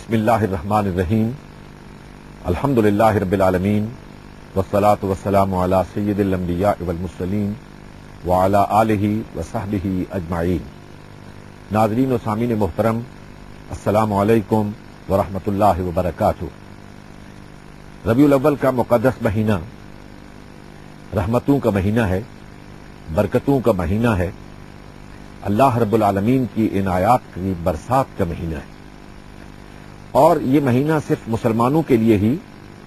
بسم اللہ الرحمن الرحیم الحمدللہ رب العالمین والصلاة والسلام علی سید الانبیاء والمرسلین وعلی آلہ وصحبہ اجمعین۔ ناظرین و سامعین محترم، السلام علیکم ورحمۃ اللہ وبرکاتہ۔ ربیع الاول کا مقدس مہینہ رحمتوں کا مہینہ ہے، برکتوں کا مہینہ ہے، اللہ رب العالمین کی عنایات کی برسات کا مہینہ ہے۔ اور یہ مہینہ صرف مسلمانوں کے لیے ہی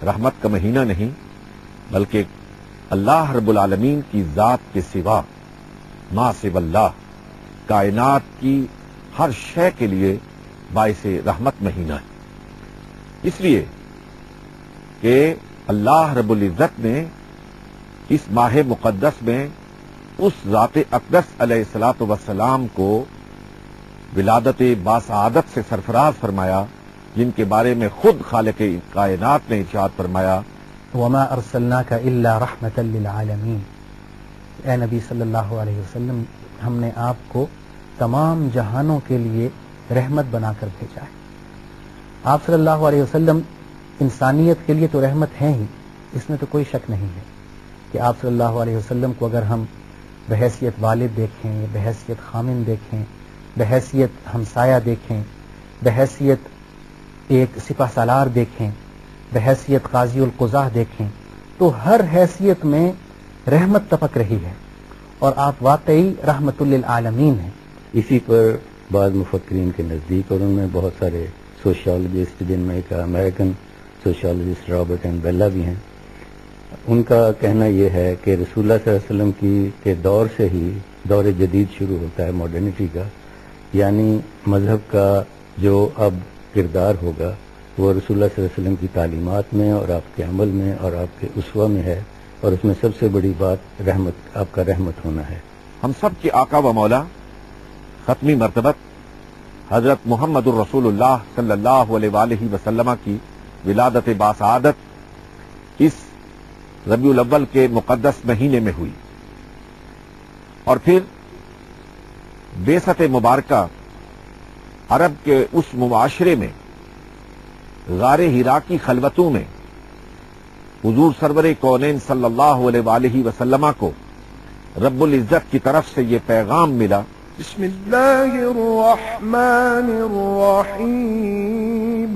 رحمت کا مہینہ نہیں، بلکہ اللہ رب العالمین کی ذات کے سوا ما سوا اللہ کائنات کی ہر شے کے لیے باعث رحمت مہینہ ہے، اس لیے کہ اللہ رب العزت نے اس ماہ مقدس میں اس ذات اقدس علیہ الصلوۃ والسلام کو ولادت باسعادت سے سرفراز فرمایا، جن کے بارے میں خود خالق کائنات نے ارشاد فرمایا وما ارسلناک الا رحمتا للعالمین، اے نبی صلی اللہ علیہ وسلم، ہم نے آپ کو تمام جہانوں کے لیے رحمت بنا کر بھیجا ہے۔ آپ صلی اللہ علیہ وسلم انسانیت کے لیے تو رحمت ہیں ہی، اس میں تو کوئی شک نہیں ہے کہ آپ صلی اللہ علیہ وسلم کو اگر ہم بحیثیت والد دیکھیں، بحیثیت خامن دیکھیں، بحیثیت ہمسایہ دیکھیں، بحیثیت ایک سپہ سالار دیکھیں، بحیثیت قاضی القضاہ دیکھیں، تو ہر حیثیت میں رحمت ٹپک رہی ہے، اور آپ واقعی رحمت للعالمین ہیں۔ اسی پر بعض مفکرین کے نزدیک، اور ان میں بہت سارے سوشیالوجسٹ، جن میں ایک امریکن سوشیالوجسٹ رابرٹ این بیلا بھی ہیں، ان کا کہنا یہ ہے کہ رسول اللہ صلی اللہ علیہ وسلم کے دور سے ہی دور جدید شروع ہوتا ہے، ماڈرنٹی کا، یعنی مذہب کا جو اب کردار ہوگا وہ رسول اللہ صلی اللہ علیہ وسلم کی تعلیمات میں اور آپ کے عمل میں اور آپ کے اسوہ میں ہے، اور اس میں سب سے بڑی بات رحمت، آپ کا رحمت ہونا ہے۔ ہم سب کے آقا و مولا ختمی مرتبت حضرت محمد الرسول اللہ صلی اللہ علیہ وآلہ وسلم کی ولادت باسعادت اس ربیع الاول کے مقدس مہینے میں ہوئی، اور پھر بعثت مبارکہ عرب کے اس معاشرے میں غار حرا کی خلوتوں میں حضور سرور کونین صلی اللہ علیہ وآلہ وسلم کو رب العزت کی طرف سے یہ پیغام ملا، بسم اللہ الرحمن الرحیم،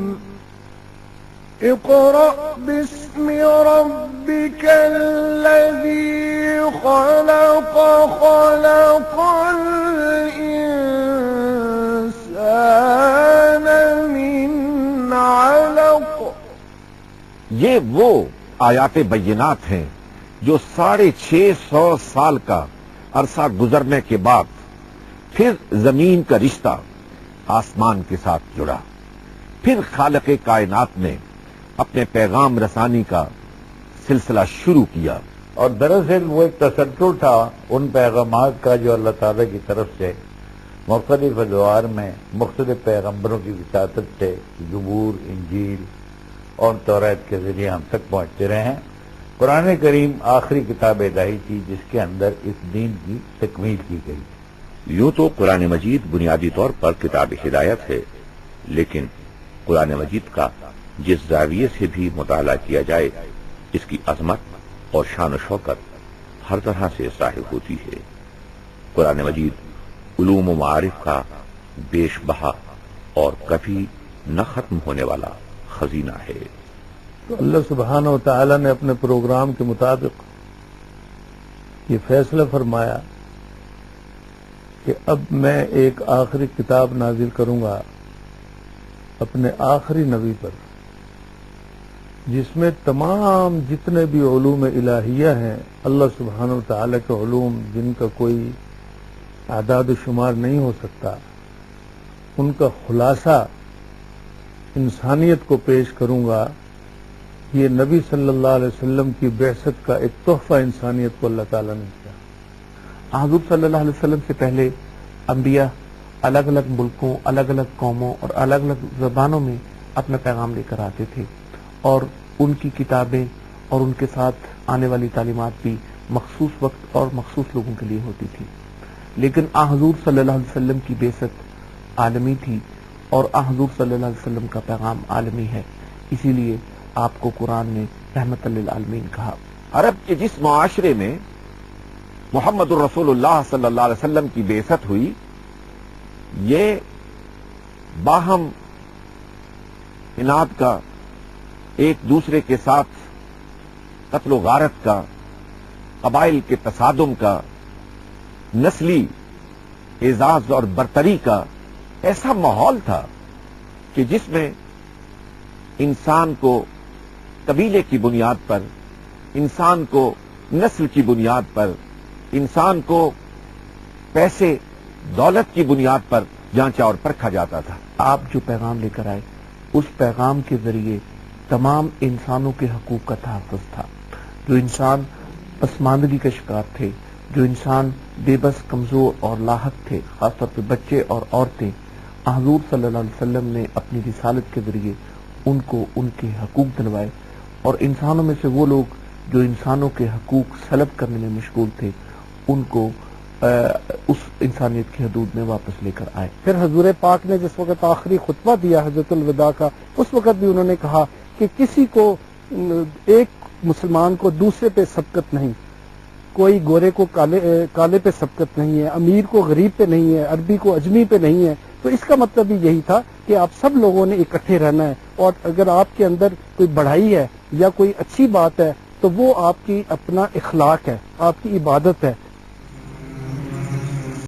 اقرأ باسم ربک الذی خلق، خلق الانسان من علق۔ یہ وہ آیات بینات ہیں جو 650 سال کا عرصہ گزرنے کے بعد پھر زمین کا رشتہ آسمان کے ساتھ جڑا، پھر خالق کائنات نے اپنے پیغام رسانی کا سلسلہ شروع کیا۔ اور دراصل وہ ایک تسلسل تھا ان پیغامات کا جو اللہ تعالیٰ کی طرف سے مختلف ادوار میں مختلف پیغمبروں کی وساطت سے زبور، انجیل اور توریت کے ذریعے ہم تک پہنچتے رہے ہیں۔ قرآن کریم آخری کتاب الہی تھی جس کے اندر اس دین کی تکمیل کی گئی۔ یوں تو قرآن مجید بنیادی طور پر کتاب ہدایت ہے، لیکن قرآن مجید کا جس زاویے سے بھی مطالعہ کیا جائے، اس کی عظمت اور شان و شوکت ہر طرح سے ظاہر ہوتی ہے۔ قرآن مجید علوم و معارف کا بیش بہا اور کبھی نہ ختم ہونے والا خزینہ ہے۔ تو اللہ سبحانہ و تعالی نے اپنے پروگرام کے مطابق یہ فیصلہ فرمایا کہ اب میں ایک آخری کتاب نازل کروں گا اپنے آخری نبی پر، جس میں تمام جتنے بھی علوم الہیہ ہیں، اللہ سبحانہ و تعالی کے علوم جن کا کوئی اعداد و شمار نہیں ہو سکتا، ان کا خلاصہ انسانیت کو پیش کروں گا۔ یہ نبی صلی اللہ علیہ وسلم کی بعثت کا ایک تحفہ انسانیت کو اللہ تعالیٰ نے کیا۔ حضور صلی اللہ علیہ وسلم سے پہلے انبیاء الگ الگ ملکوں، الگ الگ قوموں اور الگ الگ زبانوں میں اپنا پیغام لے کر آتے تھے، اور ان کی کتابیں اور ان کے ساتھ آنے والی تعلیمات بھی مخصوص وقت اور مخصوص لوگوں کے لیے ہوتی تھی۔ لیکن حضور صلی اللہ علیہ وسلم کی بعثت عالمی تھی، اور حضور صلی اللہ علیہ وسلم کا پیغام عالمی ہے، اسی لیے آپ کو قرآن نے رحمت للعالمین کہا۔ عرب کے جس معاشرے میں محمد الرسول اللہ صلی اللہ علیہ وسلم کی بعثت ہوئی، یہ باہم اناد کا، ایک دوسرے کے ساتھ قتل و غارت کا، قبائل کے تصادم کا، نسلی اعزاز اور برتری کا ایسا ماحول تھا کہ جس میں انسان کو قبیلے کی بنیاد پر، انسان کو نسل کی بنیاد پر، انسان کو پیسے دولت کی بنیاد پر جانچا اور پرکھا جاتا تھا۔ آپ جو پیغام لے کر آئے اس پیغام کے ذریعے تمام انسانوں کے حقوق کا تحفظ تھا۔ جو انسان پسماندگی کا شکار تھے، جو انسان بے بس، کمزور اور لاحق تھے، خاص طور پہ بچے اور عورتیں، حضور صلی اللہ علیہ وسلم نے اپنی رسالت کے ذریعے ان کو ان کے حقوق دلوائے، اور انسانوں میں سے وہ لوگ جو انسانوں کے حقوق سلب کرنے میں مشغول تھے ان کو اس انسانیت کی حدود میں واپس لے کر آئے۔ پھر حضور پاک نے جس وقت آخری خطبہ دیا حجۃ الوداع کا، اس وقت بھی انہوں نے کہا کہ کسی کو، ایک مسلمان کو دوسرے پہ سبقت نہیں، کوئی گورے کو کالے پہ سبقت نہیں ہے، امیر کو غریب پہ نہیں ہے، عربی کو اجمی پہ نہیں ہے۔ تو اس کا مطلب بھی یہی تھا کہ آپ سب لوگوں نے اکٹھے رہنا ہے، اور اگر آپ کے اندر کوئی بڑھائی ہے یا کوئی اچھی بات ہے تو وہ آپ کی اپنا اخلاق ہے، آپ کی عبادت ہے،